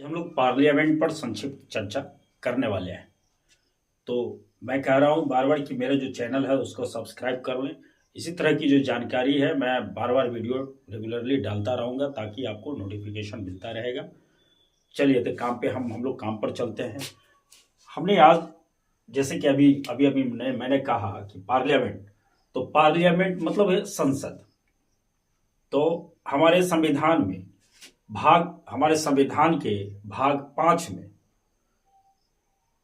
हम लोग पार्लियामेंट पर संक्षिप्त चर्चा करने वाले हैं। तो मैं कह रहा हूँ बार बार कि मेरा जो चैनल है उसको सब्सक्राइब कर लें। इसी तरह की जो जानकारी है मैं बार बार वीडियो रेगुलरली डालता रहूँगा ताकि आपको नोटिफिकेशन मिलता रहेगा। चलिए तो काम पे हम लोग काम पर चलते हैं। हमने आज जैसे कि अभी अभी अभी मैंने कहा कि पार्लियामेंट, तो पार्लियामेंट मतलब है संसद। तो हमारे संविधान में हमारे संविधान के भाग 5 में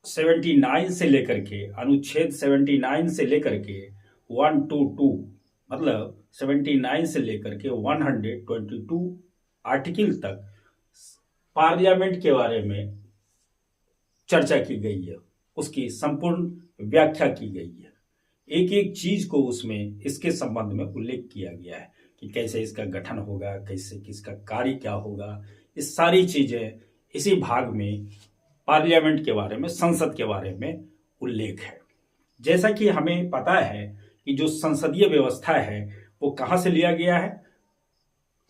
79 से लेकर के अनुच्छेद 79 से लेकर के 122 मतलब 79 से लेकर के 122 आर्टिकल तक पार्लियामेंट के बारे में चर्चा की गई है। उसकी संपूर्ण व्याख्या की गई है। एक एक चीज को उसमें इसके संबंध में उल्लेख किया गया है कि कैसे इसका गठन होगा, कैसे किसका कार्य क्या होगा। इस सारी चीजें इसी भाग में पार्लियामेंट के बारे में, संसद के बारे में उल्लेख है। जैसा कि हमें पता है कि जो संसदीय व्यवस्था है वो कहां से लिया गया है।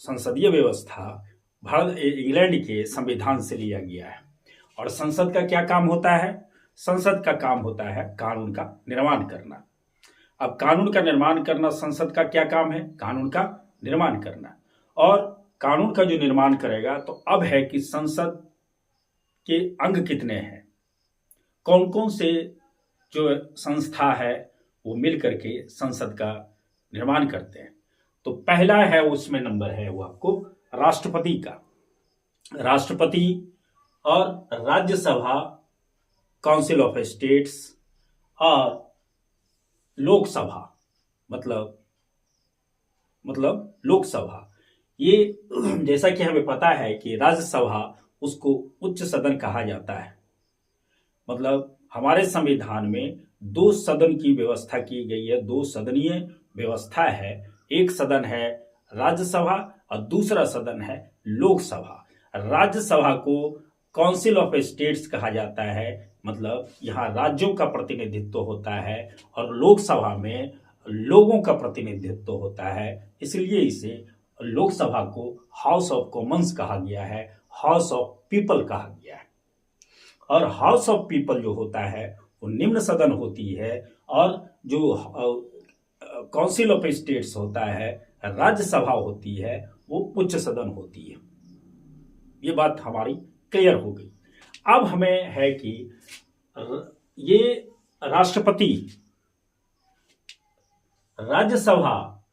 संसदीय व्यवस्था इंग्लैंड के संविधान से लिया गया है। और संसद का क्या काम होता है? संसद का काम होता है कानून का निर्माण करना। अब कानून का निर्माण करना संसद का क्या काम है? कानून का निर्माण करना। और कानून का जो निर्माण करेगा, तो अब है कि संसद के अंग कितने हैं, कौन कौन से जो संस्था है वो मिल करके संसद का निर्माण करते हैं। तो पहला है उसमें नंबर है वो आपको राष्ट्रपति का। राष्ट्रपति और राज्यसभा, काउंसिल ऑफ स्टेट्स और लोकसभा मतलब लोकसभा। ये जैसा कि हमें पता है कि राज्यसभा उसको उच्च सदन कहा जाता है। मतलब हमारे संविधान में दो सदन की व्यवस्था की गई है, दो सदनीय व्यवस्था है। एक सदन है राज्यसभा और दूसरा सदन है लोकसभा। राज्यसभा को काउंसिल ऑफ स्टेट्स कहा जाता है, मतलब यहाँ राज्यों का प्रतिनिधित्व होता है, और लोकसभा में लोगों का प्रतिनिधित्व होता है। इसलिए इसे लोकसभा को हाउस ऑफ कॉमन्स कहा गया है, हाउस ऑफ पीपल कहा गया है। और हाउस ऑफ पीपल जो होता है वो निम्न सदन होती है, और जो काउंसिल ऑफ स्टेट्स होता है, राज्यसभा होती है, वो उच्च सदन होती है। ये बात हमारी क्लियर हो गई। अब हमें है कि ये राष्ट्रपति, राज्यसभा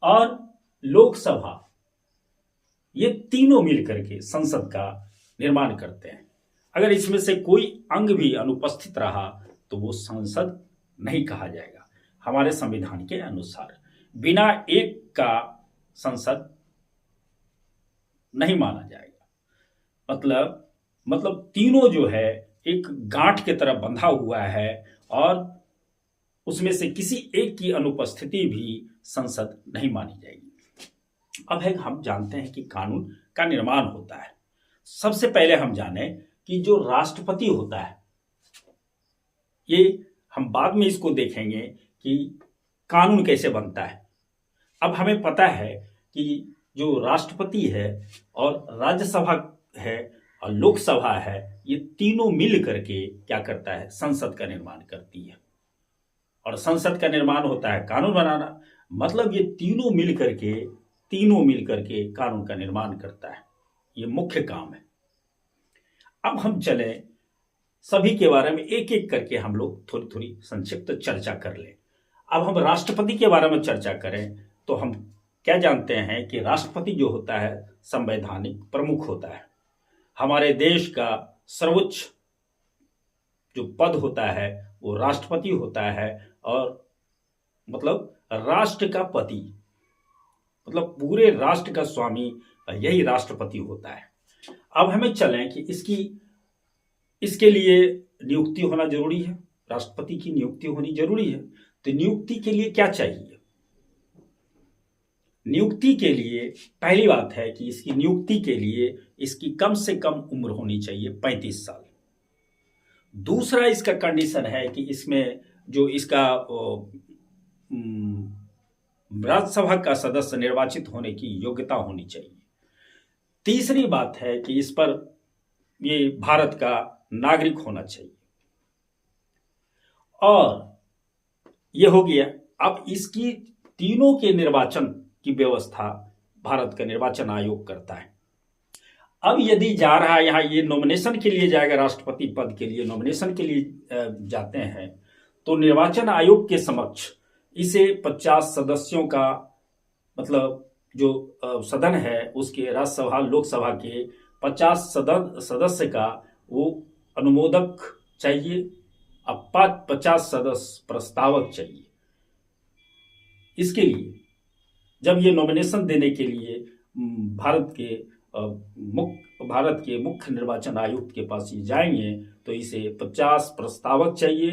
और लोकसभा, ये तीनों मिलकर के संसद का निर्माण करते हैं। अगर इसमें से कोई अंग भी अनुपस्थित रहा तो वो संसद नहीं कहा जाएगा हमारे संविधान के अनुसार। बिना एक का संसद नहीं माना जाएगा। मतलब तीनों जो है एक गांठ की तरह बंधा हुआ है, और उसमें से किसी एक की अनुपस्थिति भी संसद नहीं मानी जाएगी। अब है हम जानते हैं कि कानून का निर्माण होता है। सबसे पहले हम जाने कि जो राष्ट्रपति होता है, ये हम बाद में इसको देखेंगे कि कानून कैसे बनता है। अब हमें पता है कि जो राष्ट्रपति है और राज्यसभा है और लोकसभा है, ये तीनों मिल करके क्या करता है? संसद का निर्माण करती है। और संसद का निर्माण होता है कानून बनाना। मतलब ये तीनों मिल करके कानून का निर्माण करता है। ये मुख्य काम है। अब हम चले सभी के बारे में एक एक करके हम लोग थोड़ी थोड़ी संक्षिप्त चर्चा कर लें। अब हम राष्ट्रपति के बारे में चर्चा करें तो हम क्या जानते हैं कि राष्ट्रपति जो होता है संवैधानिक प्रमुख होता है। हमारे देश का सर्वोच्च जो पद होता है वो राष्ट्रपति होता है, और मतलब राष्ट्र का पति, मतलब पूरे राष्ट्र का स्वामी यही राष्ट्रपति होता है। अब हमें चलें कि इसके लिए नियुक्ति होना जरूरी है। राष्ट्रपति की नियुक्ति होनी जरूरी है। तो नियुक्ति के लिए क्या चाहिए? नियुक्ति के लिए पहली बात है कि इसकी नियुक्ति के लिए इसकी कम से कम उम्र होनी चाहिए 35 साल। दूसरा इसका कंडीशन है कि इसमें जो इसका राज्यसभा का सदस्य निर्वाचित होने की योग्यता होनी चाहिए। तीसरी बात है कि इस पर ये भारत का नागरिक होना चाहिए। और ये हो गया। अब इसकी तीनों के निर्वाचन की व्यवस्था भारत का निर्वाचन आयोग करता है। अब यदि जा रहा है यहाँ, ये नॉमिनेशन के लिए जाएगा, राष्ट्रपति पद के लिए नॉमिनेशन के लिए जाते हैं, तो निर्वाचन आयोग के समक्ष इसे 50 सदस्यों का, मतलब जो सदन है उसके, राज्यसभा लोकसभा के 50 सदस्य का वो अनुमोदक चाहिए। अब 50 सदस्य प्रस्तावक चाहिए। इसके लिए जब ये नॉमिनेशन देने के लिए भारत के मुख्य निर्वाचन आयुक्त के पास ये जाएंगे, तो इसे 50 प्रस्तावक चाहिए,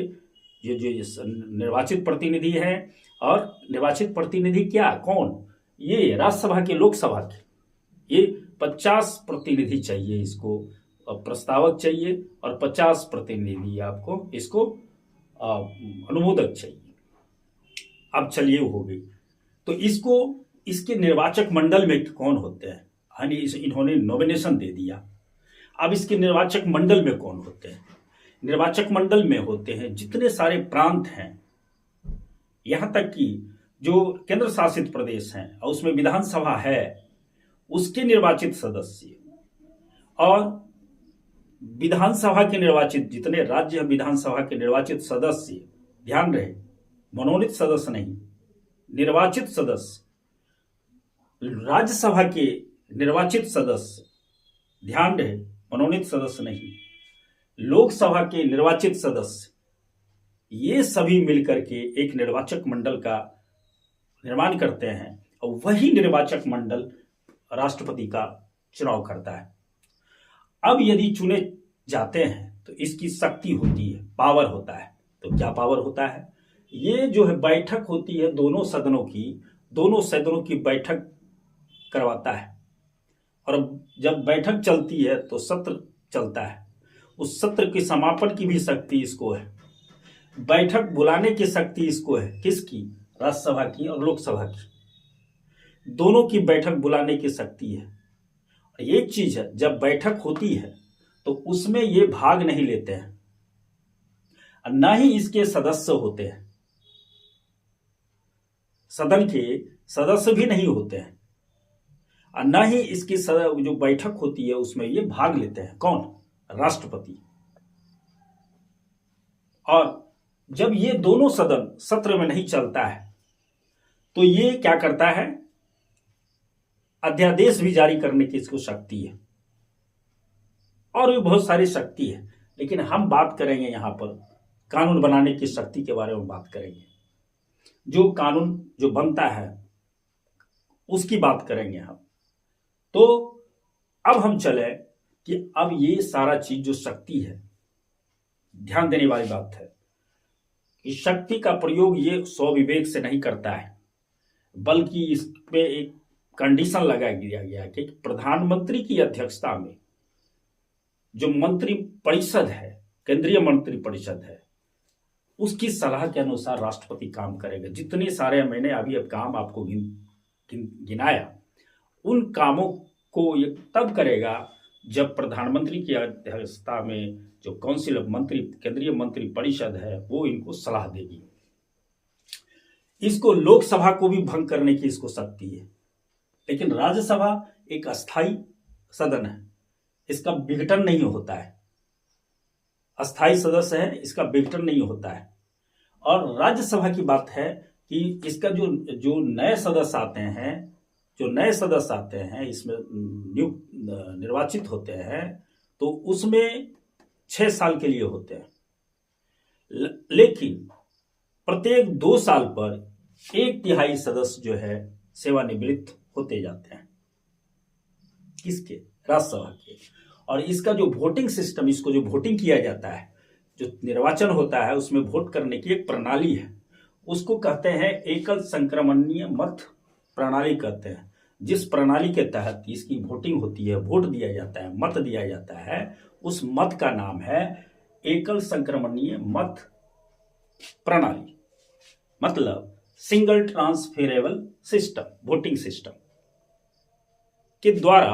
जो निर्वाचित प्रतिनिधि हैं। और निर्वाचित प्रतिनिधि क्या, कौन, ये राज्यसभा के, लोकसभा के, ये 50 प्रतिनिधि चाहिए इसको, प्रस्तावक चाहिए, और 50 प्रतिनिधि आपको इसको अनुमोदक चाहिए। अब चलिए हो गई। तो इसके निर्वाचक मंडल में कौन होते हैं, यानी इन्होंने नॉमिनेशन दे दिया। अब इसके निर्वाचक मंडल में कौन होते हैं? निर्वाचक मंडल में होते हैं जितने सारे प्रांत हैं, यहां तक कि जो केंद्र शासित प्रदेश हैं और उसमें विधानसभा है, उसके निर्वाचित सदस्य, और विधानसभा के निर्वाचित जितने राज्य विधानसभा के निर्वाचित सदस्य, ध्यान रहे मनोनीत सदस्य नहीं, निर्वाचित सदस्य, राज्यसभा के निर्वाचित सदस्य, ध्यान रहे मनोनीत सदस्य नहीं, लोकसभा के निर्वाचित सदस्य, ये सभी मिलकर के एक निर्वाचक मंडल का निर्माण करते हैं, और वही निर्वाचक मंडल राष्ट्रपति का चुनाव करता है। अब यदि चुने जाते हैं तो इसकी शक्ति होती है, पावर होता है। तो क्या पावर होता है? ये जो है बैठक होती है दोनों सदनों की बैठक करवाता है, और जब बैठक चलती है तो सत्र चलता है, उस सत्र के समापन की भी शक्ति इसको है। बैठक बुलाने की शक्ति इसको है, किसकी? राज्यसभा की और लोकसभा की, दोनों की बैठक बुलाने की शक्ति है। एक चीज है, जब बैठक होती है तो उसमें ये भाग नहीं लेते हैं, न ही इसके सदस्य होते हैं, सदन के सदस्य भी नहीं होते हैं, और न ही इसकी जो बैठक होती है उसमें ये भाग लेते हैं। कौन? राष्ट्रपति। और जब ये दोनों सदन सत्र में नहीं चलता है तो ये क्या करता है? अध्यादेश भी जारी करने की इसको शक्ति है, और भी बहुत सारी शक्ति है, लेकिन हम बात करेंगे यहां पर कानून बनाने की शक्ति के बारे में बात करेंगे। जो कानून जो बनता है उसकी बात करेंगे हम। तो अब हम चले कि अब ये सारा चीज जो शक्ति है, ध्यान देने वाली बात है, इस शक्ति का प्रयोग ये स्वविवेक से नहीं करता है, बल्कि इस पे एक कंडीशन लगा दिया गया कि प्रधानमंत्री की अध्यक्षता में जो मंत्री परिषद है, केंद्रीय मंत्री परिषद है, उसकी सलाह के अनुसार राष्ट्रपति काम करेगा। जितने सारे मैंने अभी अब काम आपको गिनाया, उन कामों को ये तब करेगा जब प्रधानमंत्री की अध्यक्षता में जो काउंसिल ऑफ मंत्री, केंद्रीय मंत्री परिषद है, वो इनको सलाह देगी। इसको लोकसभा को भी भंग करने की इसको शक्ति है, लेकिन राज्यसभा एक अस्थाई सदन है, इसका विघटन नहीं होता है, अस्थाई सदस्य है, इसका विघटन नहीं होता है। और राज्यसभा की बात है कि इसका जो नए सदस्य आते हैं इसमें निर्वाचित होते हैं, तो उसमें 6 साल के लिए होते हैं, लेकिन प्रत्येक 2 साल पर 1/3 सदस्य जो है सेवानिवृत्त होते जाते हैं। किसके? राज्यसभा के। और इसका जो वोटिंग सिस्टम, इसको जो वोटिंग किया जाता है, जो निर्वाचन होता है उसमें वोट करने की एक प्रणाली है, उसको कहते हैं एकल संक्रमणीय मत प्रणाली कहते हैं। जिस प्रणाली के तहत इसकी वोटिंग होती है, वोट दिया जाता है, मत दिया जाता है, उस मत का नाम है एकल संक्रमणीय मत प्रणाली, मतलब single transferable system, voting system के द्वारा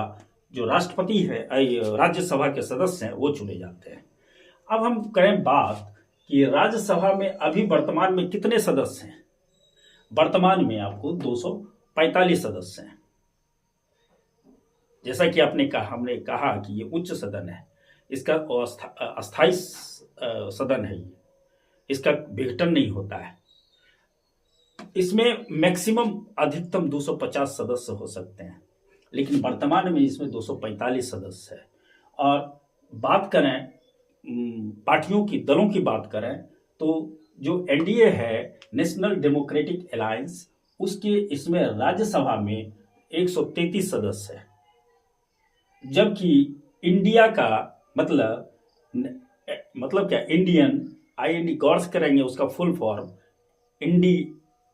जो राष्ट्रपति है, राज्यसभा के सदस्य हैं, वो चुने जाते हैं। अब हम करें बात कि राज्यसभा में अभी वर्तमान में कितने सदस्य हैं। वर्तमान में आपको 245 सदस्य हैं। जैसा कि हमने कहा कि ये उच्च सदन है, इसका अस्थायी सदन है, इसका विघटन नहीं होता है। इसमें मैक्सिमम अधिकतम 250 सदस्य हो सकते हैं, लेकिन वर्तमान में इसमें 245 सदस्य है। और बात करें पार्टियों की, दलों की बात करें तो जो एनडीए है, नेशनल डेमोक्रेटिक अलायंस, उसके इसमें राज्यसभा में 133 सदस्य है, जबकि इंडिया का मतलब क्या, इंडियन, IND गौर से करेंगे उसका फुल फॉर्म,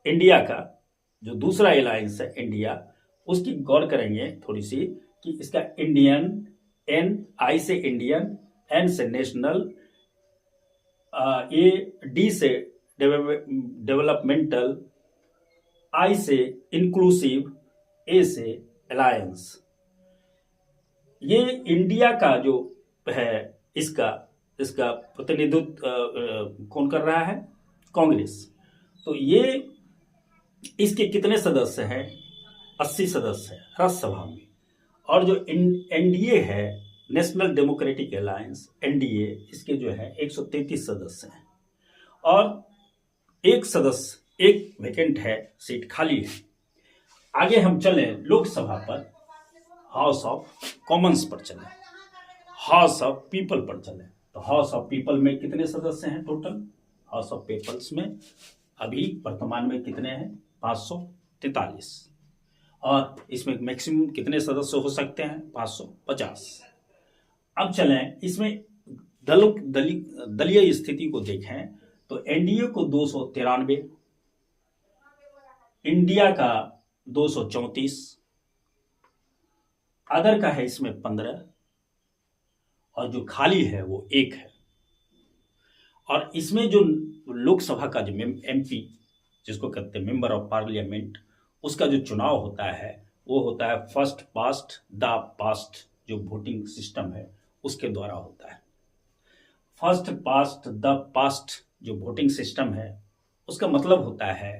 इंडिया का जो दूसरा अलायंस है इंडिया, उसकी गौर करेंगे थोड़ी सी कि इसका इंडियन, I से इंडियन, N से नेशनल, D से डेवलपमेंटल, I से इंक्लूसिव, A से अलायंस। ये इंडिया का जो है, इसका प्रतिनिधित्व कौन कर रहा है? कांग्रेस। तो ये इसके कितने सदस्य हैं? 80 सदस्य हैं राज्यसभा में। और जो एनडीए है, नेशनल डेमोक्रेटिक अलायंस, एनडीए, इसके जो है 133 सदस्य हैं। और एक वैकेंट है, सीट खाली है। आगे हम चलें लोकसभा पर, हाउस ऑफ कॉमन्स पर चलें, हाउस ऑफ पीपल पर चलें। तो हाउस ऑफ पीपल में कितने सदस्य हैं टोटल? हाउस ऑफ पीपल्स में अभी वर्तमान में कितने हैं? 543। और इसमें मैक्सिमम कितने सदस्य हो सकते हैं? 550। अब चलें इसमें दलीय स्थिति को देखें तो एनडीए को 293, इंडिया का 234, अदर का है इसमें 15, और जो खाली है वो 1 है। और इसमें जो लोकसभा का जो MP, जिसको कहते हैं मेंबर ऑफ पार्लियामेंट, उसका जो चुनाव होता है वो होता है फर्स्ट पास्ट द पास्ट, जो वोटिंग सिस्टम है उसके द्वारा होता है। फर्स्ट पास्ट द पास्ट जो वोटिंग सिस्टम है, उसका मतलब होता है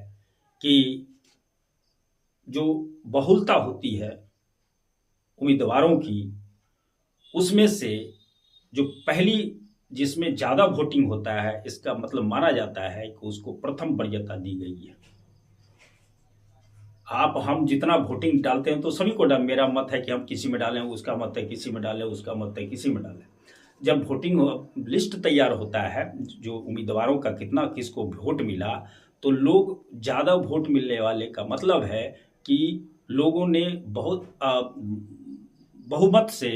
कि जो बहुलता होती है उम्मीदवारों की, उसमें से जो पहली, जिसमें ज़्यादा वोटिंग होता है, इसका मतलब माना जाता है कि उसको प्रथम वरीयता दी गई है। हम जितना वोटिंग डालते हैं तो सभी को मेरा मत है कि हम किसी में डालें, उसका मत है किसी में डालें, उसका मत है किसी में डालें। जब वोटिंग लिस्ट तैयार होता है, जो उम्मीदवारों का कितना किसको वोट मिला, तो लोग ज़्यादा वोट मिलने वाले का मतलब है कि लोगों ने बहुमत से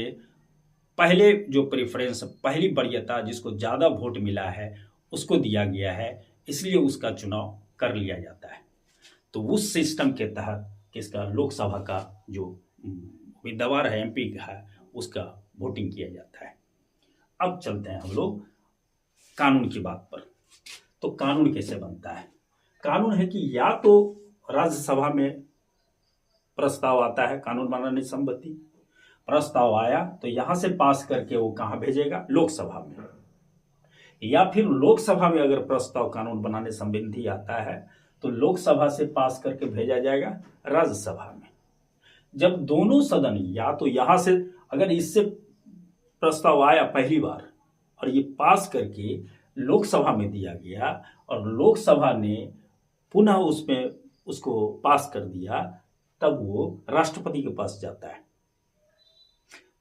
पहले जो प्रेफरेंस, पहली वरीयता जिसको ज़्यादा वोट मिला है उसको दिया गया है, इसलिए उसका चुनाव कर लिया जाता है। तो उस सिस्टम के तहत किसका, लोकसभा का जो उम्मीदवार है, MP का है, उसका वोटिंग किया जाता है। अब चलते हैं हम लोग कानून की बात पर। तो कानून कैसे बनता है? कानून है कि या तो राज्यसभा में प्रस्ताव आता है कानून बनाने संबंधी, प्रस्ताव आया तो यहां से पास करके वो कहां भेजेगा? लोकसभा में। या फिर लोकसभा में अगर प्रस्ताव कानून बनाने संबंधी आता है तो लोकसभा से पास करके भेजा जाएगा राज्यसभा में। जब दोनों सदन, या तो यहां से अगर इससे प्रस्ताव आया पहली बार और ये पास करके लोकसभा में दिया गया और लोकसभा ने पुनः उसमें उसको पास कर दिया, तब वो राष्ट्रपति के पास जाता है।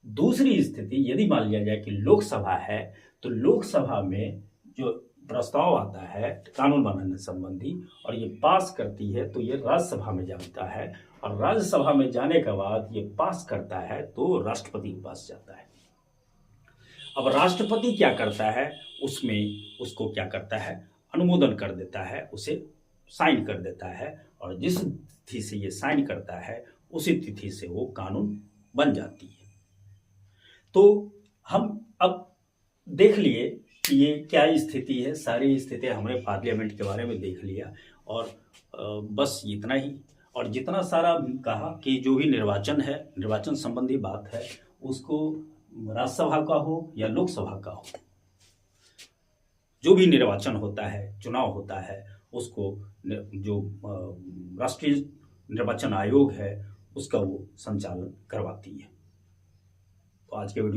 दूसरी स्थिति, यदि मान लिया जाए कि लोकसभा है, तो लोकसभा में जो प्रस्ताव आता है कानून बनाने संबंधी और ये पास करती है, तो ये राज्यसभा में जाता है, और राज्यसभा में जाने के बाद ये पास करता है तो राष्ट्रपति के पास जाता है। अब राष्ट्रपति क्या करता है? उसमें उसको क्या करता है? अनुमोदन कर देता है, उसे साइन कर देता है, और जिस तिथि से ये साइन करता है उसी तिथि से वो कानून बन जाती है। तो हम अब देख लिए कि ये क्या स्थिति है, सारी स्थिति हमने पार्लियामेंट के बारे में देख लिया, और बस इतना ही। और जितना सारा कहा कि जो भी निर्वाचन है, निर्वाचन संबंधी बात है, उसको राज्यसभा का हो या लोकसभा का हो, जो भी निर्वाचन होता है, चुनाव होता है, उसको जो राष्ट्रीय निर्वाचन आयोग है उसका वो संचालन करवाती है। तो आज के वीडियो